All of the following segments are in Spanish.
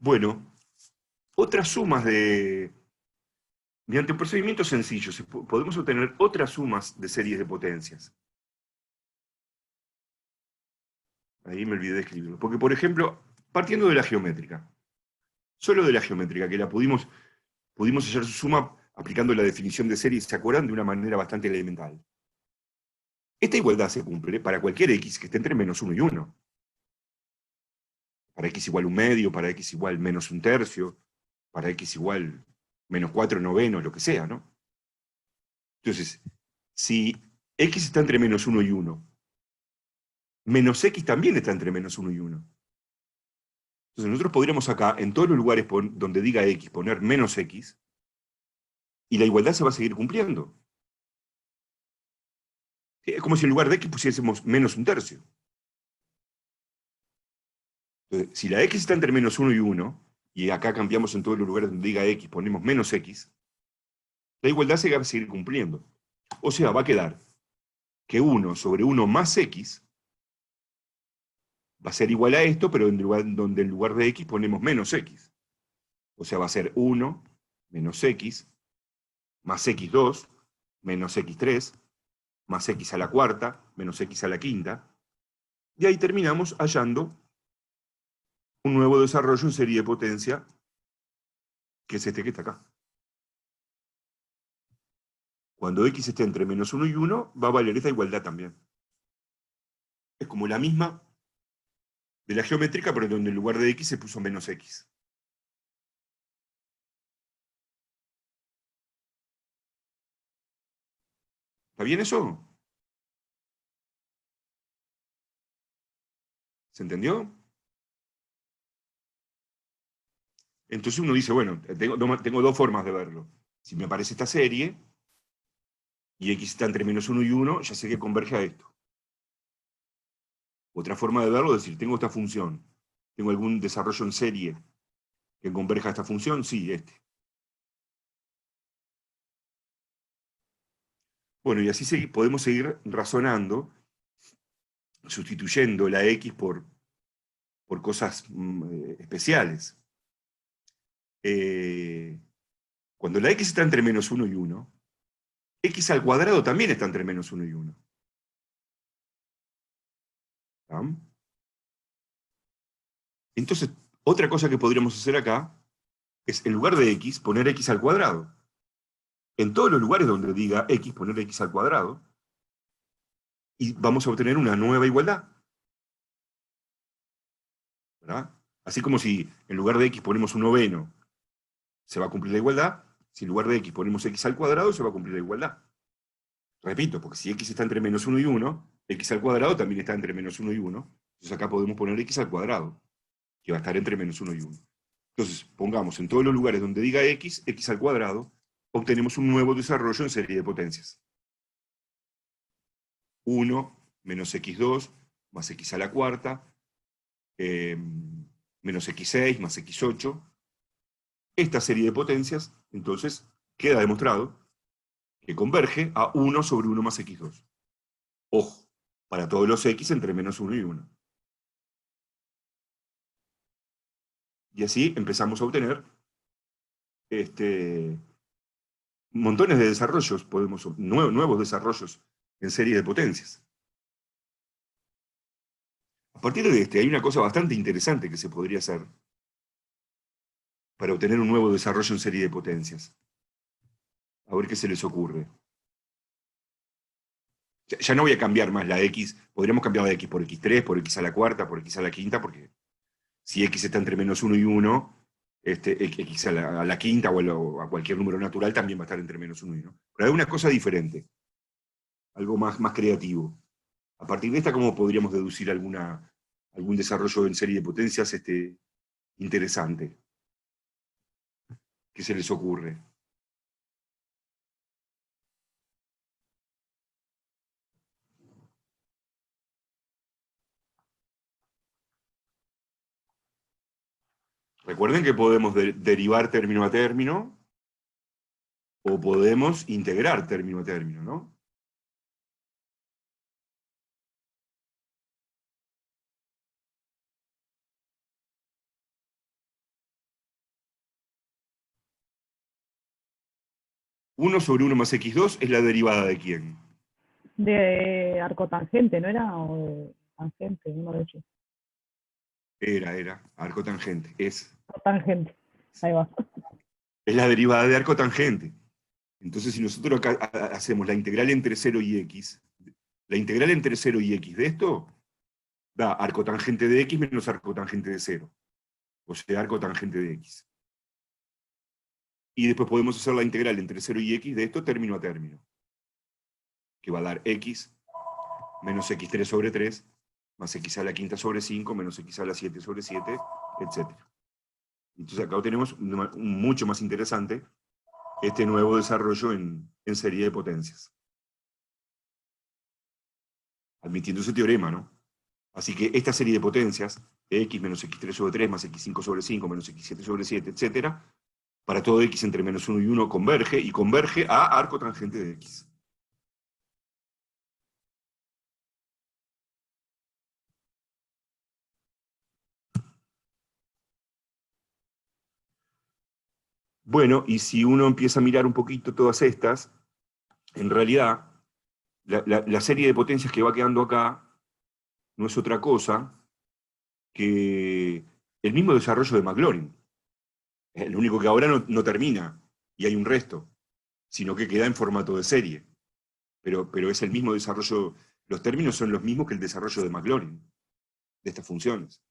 Bueno, otras sumas de... Mediante un procedimiento sencillo podemos obtener otras sumas de series de potencias. Ahí me olvidé de escribirlo. Porque, por ejemplo, partiendo de la geométrica, solo de la geométrica, que pudimos hallar su suma aplicando la definición de serie, ¿se acuerdan? De una manera bastante elemental. Esta igualdad se cumple para cualquier x que esté entre menos 1 y 1. Para x igual un medio, para x igual menos un tercio, para x igual menos 4 novenos, lo que sea, ¿no? Entonces, si x está entre menos 1 y 1, menos x también está entre menos 1 y 1. Entonces nosotros podríamos acá, en todos los lugares donde diga x, poner menos x, y la igualdad se va a seguir cumpliendo. Es como si en lugar de x pusiésemos menos un tercio. Entonces, si la x está entre menos 1 y 1, y acá cambiamos en todos los lugares donde diga x, ponemos menos x, la igualdad se va a seguir cumpliendo. O sea, va a quedar que 1 sobre 1 más x va a ser igual a esto, pero donde en lugar de x ponemos menos x. O sea, va a ser 1 menos x más x2 menos x3 más x a la cuarta menos x a la quinta. Y ahí terminamos hallando un nuevo desarrollo en serie de potencia, que es este que está acá. Cuando x esté entre menos 1 y 1, va a valer esta igualdad también. Es como la misma de la geométrica, pero donde en lugar de x se puso menos x. ¿Está bien eso? ¿Se entendió? Entonces uno dice, bueno, tengo dos formas de verlo. Si me aparece esta serie, y x está entre menos 1 y 1, ya sé que converge a esto. Otra forma de verlo es decir, tengo esta función, tengo algún desarrollo en serie que converja a esta función, sí, este. Bueno, y así podemos seguir razonando, sustituyendo la x por cosas especiales. Eh, Cuando la x está entre menos 1 y 1, x al cuadrado también está entre menos 1 y 1. ¿Ah? Entonces, otra cosa que podríamos hacer acá es, en lugar de x, poner x al cuadrado. En todos los lugares donde diga x, poner x al cuadrado, y vamos a obtener una nueva igualdad. ¿Verdad? Así como si en lugar de x ponemos un noveno, se va a cumplir la igualdad. Si en lugar de x ponemos x al cuadrado, se va a cumplir la igualdad. Repito, porque si x está entre menos 1 y 1, x al cuadrado también está entre menos 1 y 1. Entonces acá podemos poner x al cuadrado, que va a estar entre menos 1 y 1. Entonces, pongamos en todos los lugares donde diga x, x al cuadrado, obtenemos un nuevo desarrollo en serie de potencias. 1 menos x2 más x a la cuarta, menos x6 más x8. Esta serie de potencias, entonces, queda demostrado que converge a 1 sobre 1 más x2. Ojo, para todos los x entre menos 1 y 1. Y así empezamos a obtener montones de desarrollos, nuevos desarrollos en serie de potencias. A partir de hay una cosa bastante interesante que se podría hacer para obtener un nuevo desarrollo en serie de potencias. A ver qué se les ocurre. Ya no voy a cambiar más la x, podríamos cambiar la x por x3, por x a la cuarta, por x a la quinta, porque si x está entre menos 1 y 1, x a la quinta o a cualquier número natural también va a estar entre menos 1 y 1. Pero hay una cosa diferente, algo más creativo. A partir de esta, ¿cómo podríamos deducir algún desarrollo en serie de potencias interesante? ¿Qué se les ocurre? Recuerden que podemos derivar término a término o podemos integrar término a término, ¿no? 1 sobre 1 más x2 es la derivada de quién. De arcotangente, ¿no era? O de tangente, uno de esos. Era, arco tangente. Tangente, ahí va. Es la derivada de arco tangente. Entonces, si nosotros acá hacemos la integral entre 0 y x, la integral entre 0 y x de esto da arco tangente de x menos arco tangente de 0. O sea, arco tangente de x. Y después podemos hacer la integral entre 0 y x de esto término a término, que va a dar x menos x3 sobre 3, más x a la quinta sobre 5, menos x a la 7 sobre 7, etc. Entonces acá tenemos mucho más interesante este nuevo desarrollo en serie de potencias. Admitiendo ese teorema, ¿no? Así que esta serie de potencias, x menos x3 sobre 3, más x5 sobre 5, menos x7 sobre 7, etc., para todo x entre menos 1 y 1 converge, y converge a arco tangente de x. Bueno, y si uno empieza a mirar un poquito todas estas, en realidad, la serie de potencias que va quedando acá no es otra cosa que el mismo desarrollo de Maclaurin. Lo único que ahora no termina, y hay un resto, sino que queda en formato de serie. Pero es el mismo desarrollo, los términos son los mismos que el desarrollo de Maclaurin, de estas funciones.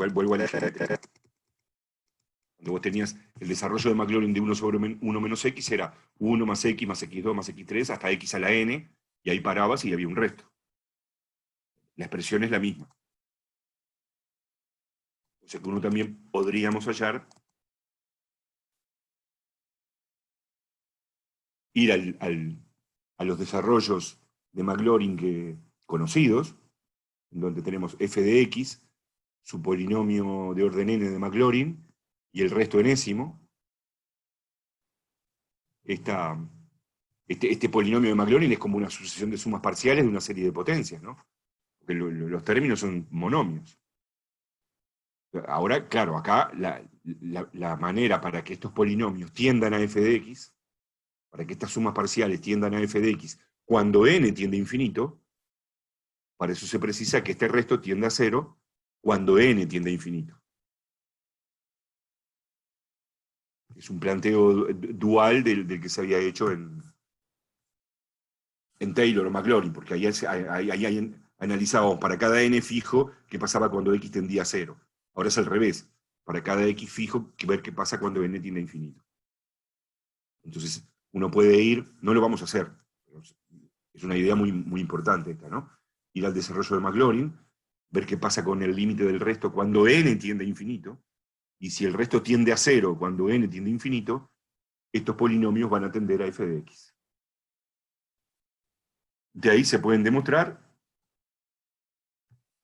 Vuelvo a la... Cuando vos tenías el desarrollo de Maclaurin de 1 sobre 1 menos x, era 1 más x2 más x3 hasta x a la n, y ahí parabas y había un resto. La expresión es la misma. O sea que uno también podríamos hallar, ir a los desarrollos de Maclaurin conocidos, en donde tenemos f de x, su polinomio de orden n de Maclaurin, y el resto enésimo. Este polinomio de Maclaurin es como una sucesión de sumas parciales de una serie de potencias, ¿no? Porque los términos son monomios. Ahora, claro, acá la manera para que estos polinomios tiendan a f de x, para que estas sumas parciales tiendan a f de x, cuando n tiende a infinito, para eso se precisa que este resto tienda a 0 cuando n tiende a infinito. Es un planteo dual del que se había hecho en Taylor o Maclaurin, porque ahí analizábamos para cada n fijo qué pasaba cuando x tendía a 0. Ahora es al revés, para cada x fijo ver qué pasa cuando n tiende a infinito. Entonces, uno puede ir, no lo vamos a hacer, es una idea muy, muy importante esta, ¿no? Ir al desarrollo de Maclaurin, ver qué pasa con el límite del resto cuando n tiende a infinito, y si el resto tiende a 0 cuando n tiende a infinito, estos polinomios van a tender a f de x. De ahí se pueden demostrar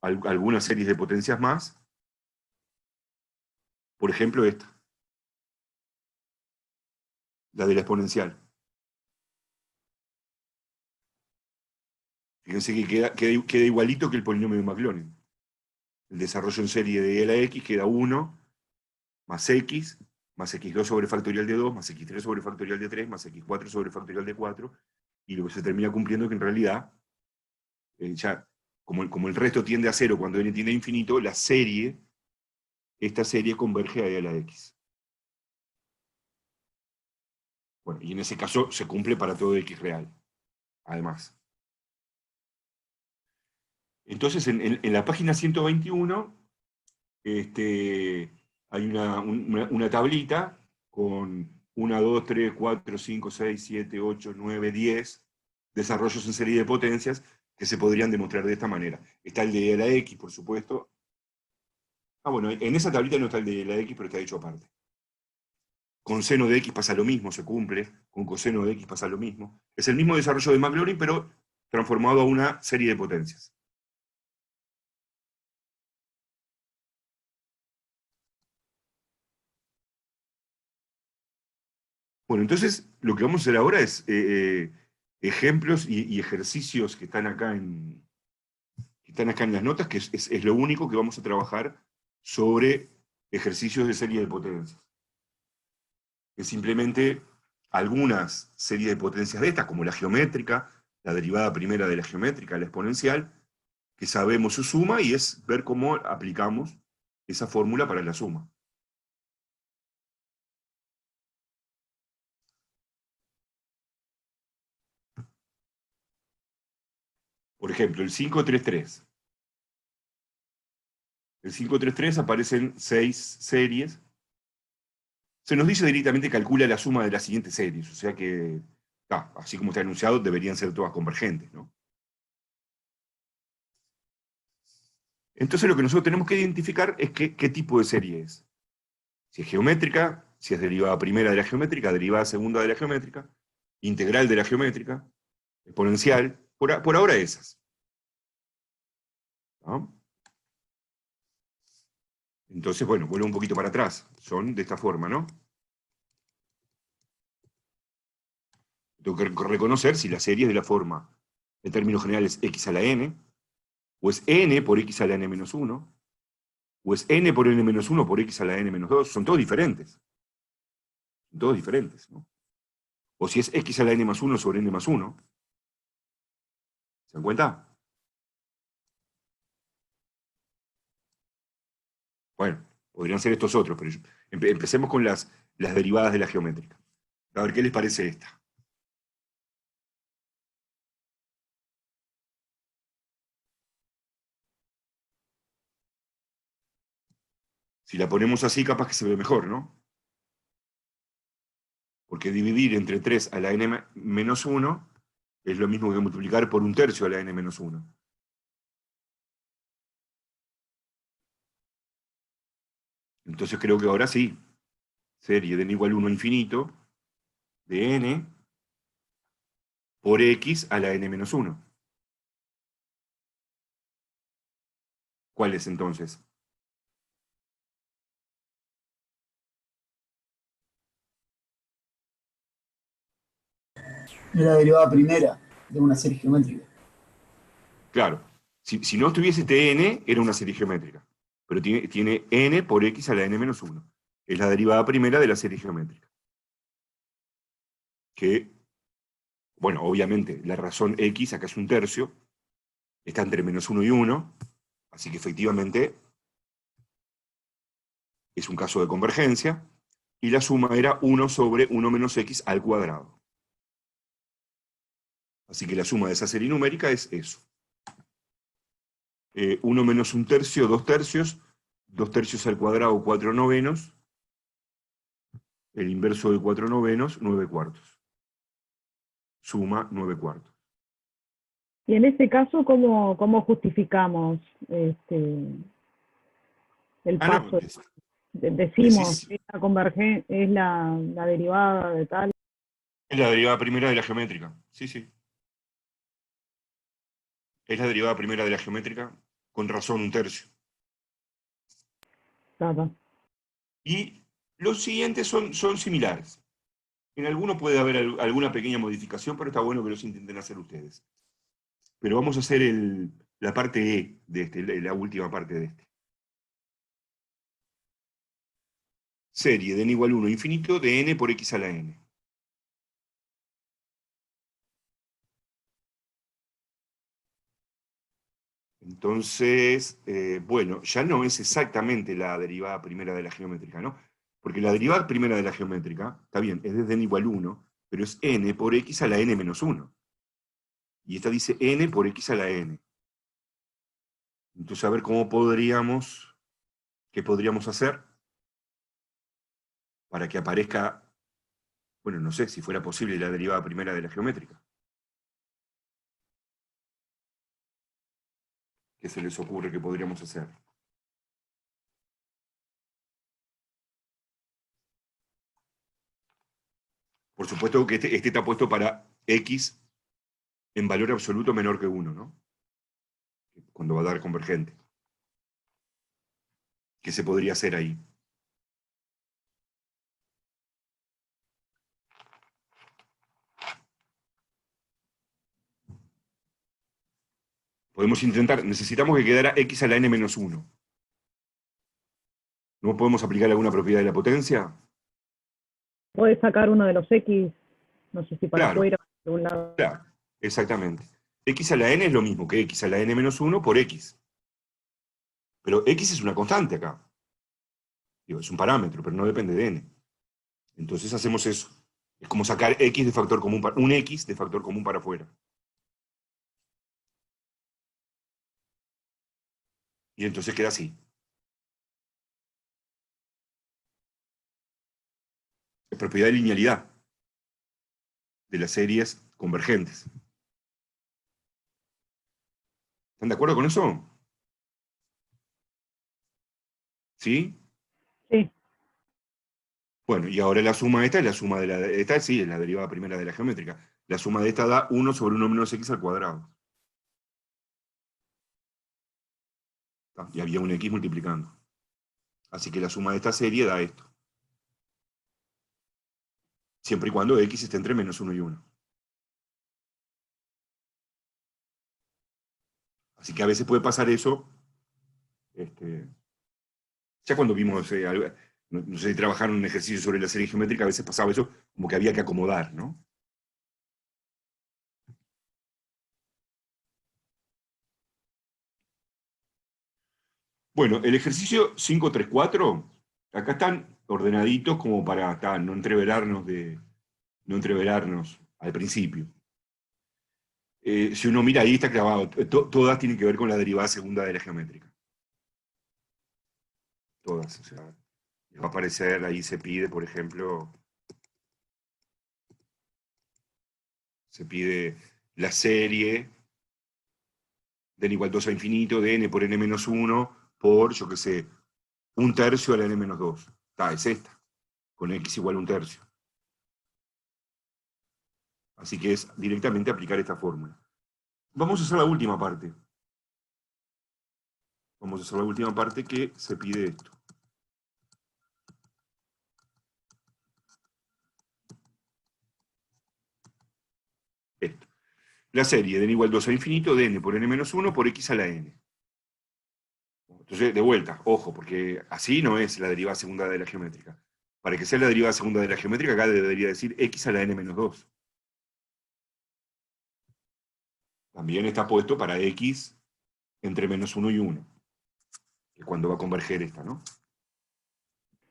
algunas series de potencias más, por ejemplo esta, la de la exponencial. Fíjense que queda igualito que el polinomio de Maclaurin. El desarrollo en serie de a la x queda 1 más x2 sobre factorial de 2, más x3 sobre factorial de 3, más x4 sobre factorial de 4, y lo que se termina cumpliendo es que en realidad, ya como el resto tiende a 0 cuando n tiende a infinito, esta serie converge a la x. Bueno, y en ese caso se cumple para todo x real, además. Entonces, en la página 121 hay una tablita con 1, 2, 3, 4, 5, 6, 7, 8, 9, 10 desarrollos en serie de potencias que se podrían demostrar de esta manera. Está el de la x, por supuesto. Bueno, en esa tablita no está el de la x, pero está hecho aparte. Con seno de x pasa lo mismo, se cumple. Con coseno de x pasa lo mismo. Es el mismo desarrollo de Maclaurin, pero transformado a una serie de potencias. Bueno, entonces lo que vamos a hacer ahora es ejemplos y ejercicios que están acá en las notas, que es lo único que vamos a trabajar sobre ejercicios de serie de potencias. Es simplemente algunas series de potencias de estas, como la geométrica, la derivada primera de la geométrica, la exponencial, que sabemos su suma y es ver cómo aplicamos esa fórmula para la suma. Por ejemplo, el 533. El 533 aparecen 6 series. Se nos dice directamente calcula la suma de las siguientes series, o sea que, así como está anunciado, deberían ser todas convergentes, ¿no? Entonces lo que nosotros tenemos que identificar es qué tipo de serie es. Si es geométrica, si es derivada primera de la geométrica, derivada segunda de la geométrica, integral de la geométrica, exponencial, por ahora esas, ¿no? Entonces, bueno, vuelvo un poquito para atrás. Son de esta forma, ¿no? Tengo que reconocer si la serie es de la forma, en términos generales, x a la n, o es n por x a la n menos 1, o es n por n menos 1 por x a la n menos 2. Son todos diferentes. Son todos diferentes, ¿no? O si es x a la n más 1 sobre n más 1. ¿Se dan cuenta? Bueno, podrían ser estos otros, pero empecemos con las derivadas de la geométrica. A ver, ¿qué les parece esta? Si la ponemos así, capaz que se ve mejor, ¿no? Porque dividir entre 3 a la n menos 1 es lo mismo que multiplicar por 1/3 a la n menos 1. Entonces creo que ahora sí. Serie de n igual 1 a infinito de n por x a la n menos 1. ¿Cuál es entonces? Es la derivada primera de una serie geométrica. Claro, si no estuviese este n, era una serie geométrica. Pero tiene n por x a la n menos 1. Es la derivada primera de la serie geométrica. Que, bueno, obviamente, la razón x acá es 1/3, está entre menos 1 y 1, así que efectivamente es un caso de convergencia, y la suma era 1 sobre 1 menos x al cuadrado. Así que la suma de esa serie numérica es eso. 1 menos 1/3, 2/3, 2/3 al cuadrado, 4/9, el inverso de 4/9, 9/4. Suma 9/4. Y en este caso, ¿cómo justificamos el Ah, no, paso? Decimos, decís, es la derivada de tal. es la derivada primera de la geométrica. Sí, sí. Es la derivada primera de la geométrica, con razón 1/3. Tata. Y los siguientes son similares. En algunos puede haber alguna pequeña modificación, pero está bueno que los intenten hacer ustedes. Pero vamos a hacer la parte E de este, la última parte de este. Serie de n igual 1 infinito de n por x a la n. Entonces, bueno, ya no es exactamente la derivada primera de la geométrica, ¿no? Porque la derivada primera de la geométrica, está bien, es desde n igual 1, pero es n por x a la n menos 1. Y esta dice n por x a la n. Entonces, a ver qué podríamos hacer para que aparezca, bueno, no sé, si fuera posible la derivada primera de la geométrica. ¿Qué se les ocurre que podríamos hacer? Por supuesto que este está puesto para x en valor absoluto menor que 1, ¿no? Cuando va a dar convergente. ¿Qué se podría hacer ahí? Podemos intentar, necesitamos que quedara x a la n menos 1. ¿No podemos aplicar alguna propiedad de la potencia? Podés sacar uno de los X, no sé si para Claro, afuera o de un lado. claro, exactamente. X a la n es lo mismo que x a la n menos 1 por x. Pero x es una constante acá. Digo, es un parámetro, pero no depende de n. Entonces hacemos eso. Es como sacar x de factor común, un x de factor común para afuera. Y entonces queda así. Es propiedad de linealidad de las series convergentes. ¿Están de acuerdo con eso? ¿Sí? Sí, Bueno, y ahora la suma esta es la suma de esta sí, es la derivada primera de la geométrica. La suma de esta da 1 sobre 1 menos x al cuadrado. Y había un x multiplicando. Así que la suma de esta serie da esto. Siempre y cuando x esté entre menos 1 y 1. Así que a veces puede pasar eso. Ya cuando vimos, no sé si trabajaron un ejercicio sobre la serie geométrica, a veces pasaba eso como que había que acomodar, ¿no? Bueno, el ejercicio 534, acá están ordenaditos como para no entreverarnos al principio. Si uno mira ahí está clavado, todas tienen que ver con la derivada segunda de la geométrica. Todas, o sea, les va a aparecer, ahí se pide, por ejemplo, se pide la serie de n igual 2 a infinito de n por n menos 1 por, yo qué sé, 1/3 a la n menos 2. Es esta, con x igual a 1/3. Así que es directamente aplicar esta fórmula. Vamos a hacer la última parte. Vamos a hacer la última parte que se pide esto. Esto. La serie de n igual 2 a infinito de n por n menos 1 por x a la n. Entonces, de vuelta, ojo, porque así no es la derivada segunda de la geométrica. Para que sea la derivada segunda de la geométrica, acá debería decir x a la n menos 2. También está puesto para x entre menos 1 y 1, que es cuando va a converger esta, ¿no?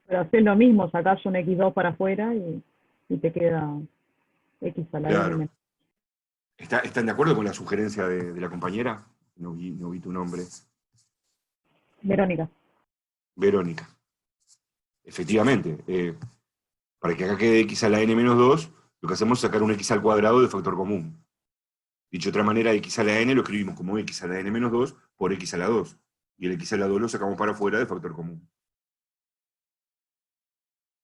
pero haces lo mismo, sacás un X2 para afuera y te queda X a la N Claro. menos. ¿Están de acuerdo con la sugerencia de la compañera? No vi tu nombre. Verónica. Verónica. Efectivamente, para que acá quede x a la n menos 2, lo que hacemos es sacar un x al cuadrado de factor común. Dicho de otra manera, x a la n lo escribimos como x a la n menos 2 por x a la 2. Y el x a la 2 lo sacamos para afuera de factor común.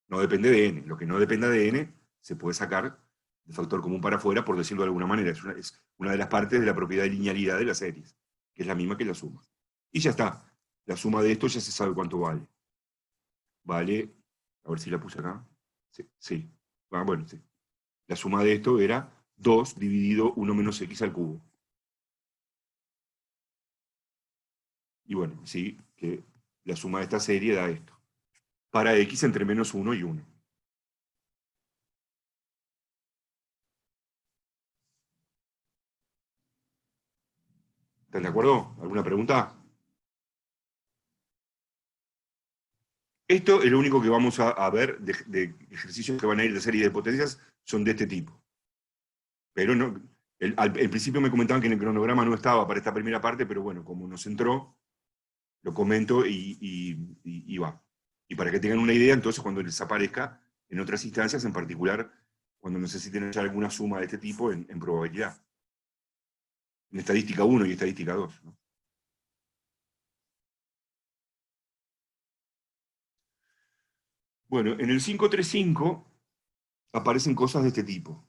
No depende de n. Lo que no dependa de n se puede sacar de factor común para afuera, por decirlo de alguna manera. Es una de las partes de la propiedad de linealidad de las series, que es la misma que la suma. Y ya está. La suma de esto ya se sabe cuánto vale. Vale, a ver si la puse acá. Sí, sí. Bueno, sí. La suma de esto era 2 dividido 1 menos x al cubo. Y bueno, sí, que la suma de esta serie da esto. Para x entre menos 1 y 1. ¿Están de acuerdo? ¿Alguna pregunta? Esto es lo único que vamos a ver de ejercicios que van a ir de serie de potencias, son de este tipo. Pero no, al principio me comentaban que en el cronograma no estaba para esta primera parte, pero bueno, como nos entró, lo comento y va. Y para que tengan una idea, entonces cuando les aparezca en otras instancias, en particular, cuando necesiten hallar alguna suma de este tipo en probabilidad. En estadística 1 y estadística 2, ¿no? Bueno, en el 535 aparecen cosas de este tipo.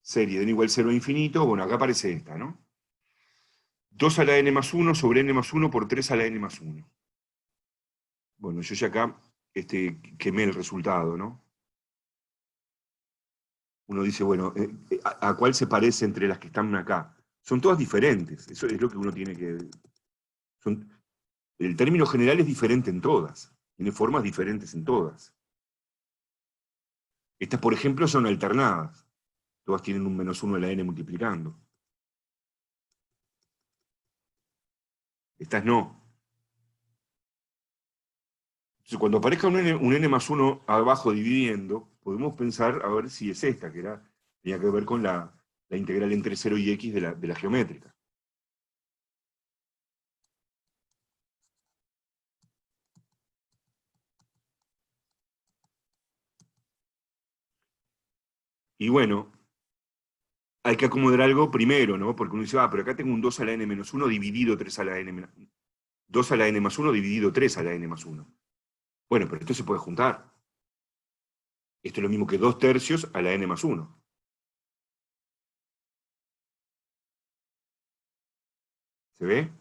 Serie de n igual 0 a infinito, bueno, acá aparece esta, ¿no? 2 a la n más 1 sobre n más 1 por 3 a la n más 1. Bueno, yo ya acá quemé el resultado, ¿no? Uno dice, bueno, ¿a cuál se parece entre las que están acá? Son todas diferentes, eso es lo que uno tiene que... El término general es diferente en todas, tiene formas diferentes en todas. Estas, por ejemplo, son alternadas. Todas tienen un -1 de la n multiplicando. Estas no. Entonces, cuando aparezca un n más 1 abajo dividiendo, podemos pensar a ver si es esta, que tenía que ver con la integral entre 0 y x de la geométrica. Y bueno, hay que acomodar algo primero, ¿no? Porque uno dice, pero acá tengo un 2 a la n menos 1 dividido 3 a la n menos 1. 2 a la n más 1 dividido 3 a la n más 1. Bueno, pero esto se puede juntar. Esto es lo mismo que 2 tercios a la n más 1. ¿Se ve?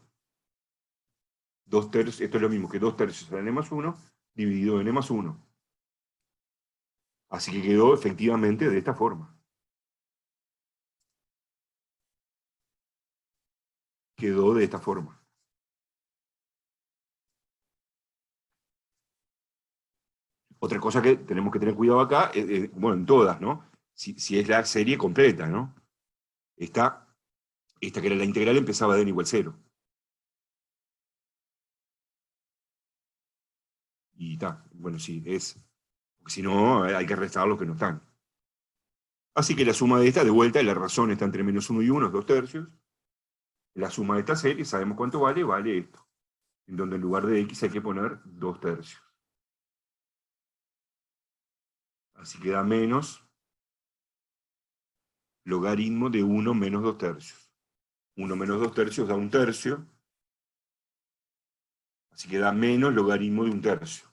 2 tercios, esto es lo mismo que 2 tercios a la n más 1 dividido n más 1. Así que quedó efectivamente de esta forma. Quedó de esta forma. Otra cosa que tenemos que tener cuidado acá, bueno, en todas, ¿no? Si es la serie completa, ¿no? Esta que era la integral empezaba de n igual 0. Y está, bueno, sí, porque si no, hay que restar los que no están. Así que la suma de esta, de vuelta, la razón está entre -1 y 1, es 2 tercios. La suma de esta serie, sabemos cuánto vale, vale esto. En donde en lugar de x hay que poner 2 tercios. Así que da menos logaritmo de 1 menos 2 tercios. 1 menos 2 tercios da 1 tercio. Así que da menos logaritmo de 1 tercio.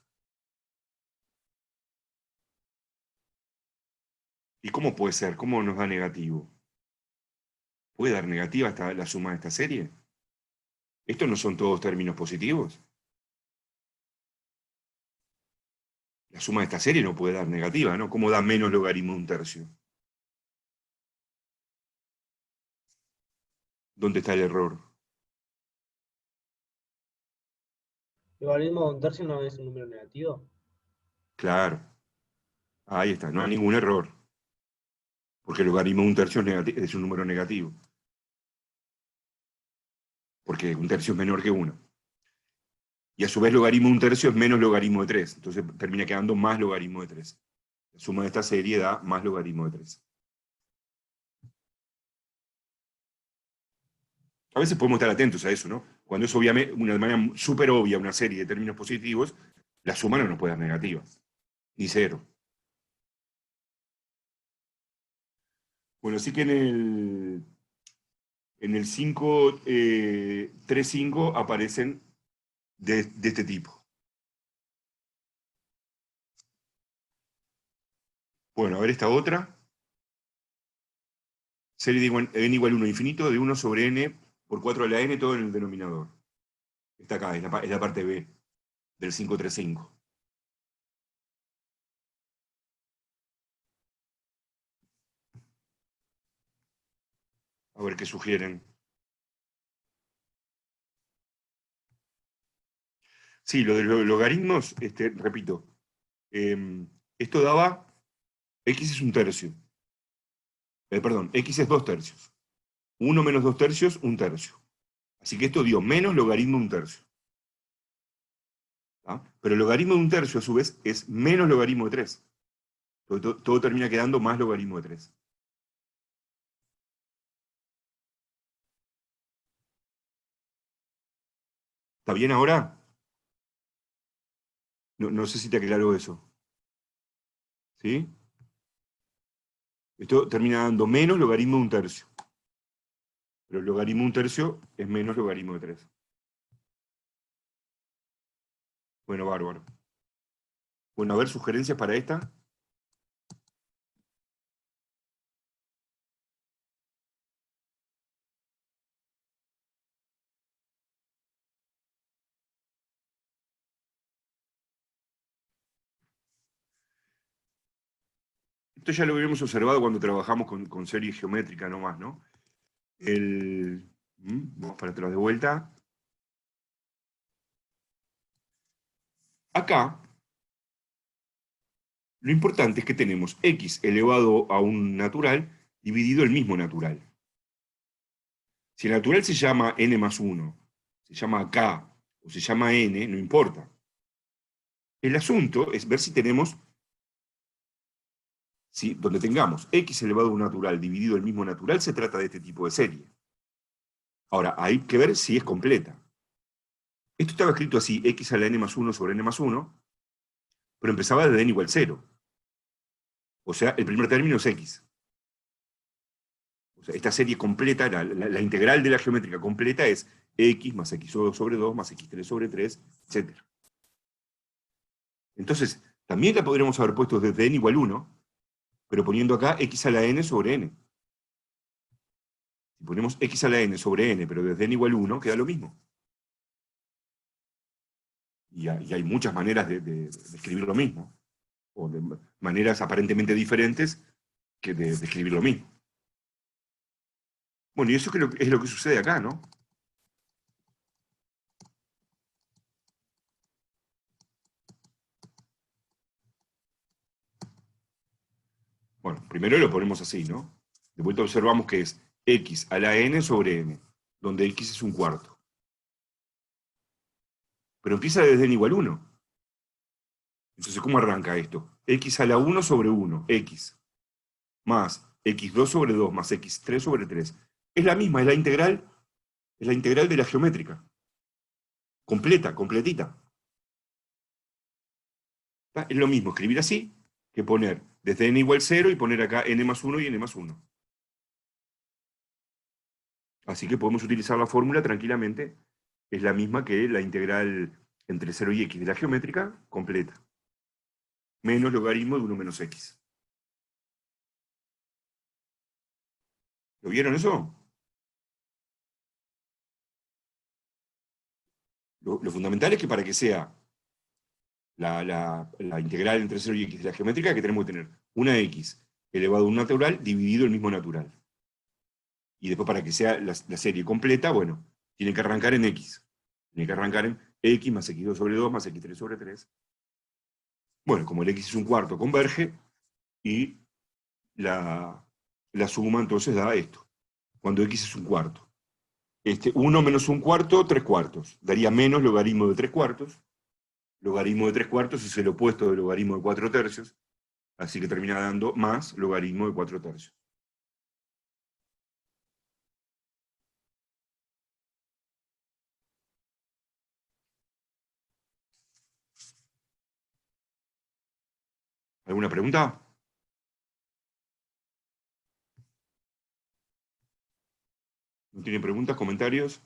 ¿Y cómo puede ser? ¿Cómo nos da negativo? ¿Puede dar negativa la suma de esta serie? ¿Estos no son todos términos positivos? La suma de esta serie no puede dar negativa, ¿no? ¿Cómo da menos logaritmo de 1 tercio? ¿Dónde está el error? ¿El logaritmo de un tercio no es un número negativo? Claro. Ahí está, no hay ningún error. Porque el logaritmo de 1 tercio es un número negativo. Porque 1 tercio es menor que 1. Y a su vez logaritmo de 1 tercio es menos logaritmo de 3. Entonces termina quedando más logaritmo de 3. La suma de esta serie da más logaritmo de 3. A veces podemos estar atentos a eso, ¿no? Cuando es obviamente, una manera súper obvia una serie de términos positivos, la suma no nos puede dar negativa. Ni cero. Bueno, así que en el 5.3.5 aparecen de este tipo. Bueno, a ver esta otra. Serie de n igual 1 infinito de 1 sobre n por 4 a la n, todo en el denominador. Está acá, es la parte B del 5.3.5. A ver qué sugieren. Sí, lo de los logaritmos, repito, esto daba, x es 1 tercio. Perdón, x es 2 tercios. 1 menos 2 tercios, 1 tercio. Así que esto dio menos logaritmo de 1 tercio. ¿Ah? Pero el logaritmo de 1 tercio, a su vez, es menos logaritmo de 3. Todo termina quedando más logaritmo de 3. ¿Está bien ahora? No sé si te aclaro eso. ¿Sí? Esto termina dando menos logaritmo de 1 tercio. Pero el logaritmo de 1 tercio es menos logaritmo de 3. Bueno, bárbaro. Bueno, a ver, sugerencias para esta. Esto ya lo habíamos observado cuando trabajamos con serie geométrica nomás, ¿no? Vamos para atrás de vuelta. Acá, lo importante es que tenemos x elevado a un natural dividido el mismo natural. Si el natural se llama n más 1, se llama k o se llama n, no importa. El asunto es ver si tenemos, donde tengamos x elevado a un natural dividido el mismo natural, se trata de este tipo de serie. Ahora, hay que ver si es completa. Esto estaba escrito así, x a la n más 1 sobre n más 1, pero empezaba desde n igual 0. O sea, el primer término es x. O sea, esta serie completa, la integral de la geométrica completa es x más x2 sobre 2 más x3 sobre 3, etc. Entonces, también la podríamos haber puesto desde n igual 1, pero poniendo acá x a la n sobre n. Si ponemos x a la n sobre n, pero desde n igual 1, queda lo mismo. Y hay muchas maneras de escribir lo mismo, o de maneras aparentemente diferentes que de escribir lo mismo. Bueno, y eso es lo que sucede acá, ¿no? Bueno, primero lo ponemos así, ¿no? De vuelta observamos que es x a la n sobre n, donde x es un cuarto. Pero empieza desde n igual 1. Entonces, ¿cómo arranca esto? X a la 1 sobre 1, x, más x2 sobre 2, más x3 sobre 3. Es la misma, es la integral de la geométrica. Completa, completita. ¿Está? Es lo mismo escribir así que poner desde n igual 0 y poner acá n más 1 y n más 1. Así que podemos utilizar la fórmula tranquilamente. Es la misma que la integral entre 0 y x de la geométrica completa. Menos logaritmo de 1 menos x. ¿Lo vieron eso? Lo fundamental es que para que sea la integral entre 0 y x de la geométrica, que tenemos que tener una x elevado a un natural dividido el mismo natural. Y después para que sea la serie completa, bueno, tiene que arrancar en x. Tiene que arrancar en x más x2 sobre 2 más x3 sobre 3. Bueno, como el x es un cuarto, converge, y la suma entonces da esto. Cuando x es un cuarto. 1 menos un cuarto, 3 cuartos. Daría menos logaritmo de 3 cuartos. Logaritmo de 3 cuartos es el opuesto del logaritmo de 4 tercios. Así que termina dando más logaritmo de 4 tercios. ¿Alguna pregunta? ¿No tiene preguntas, comentarios?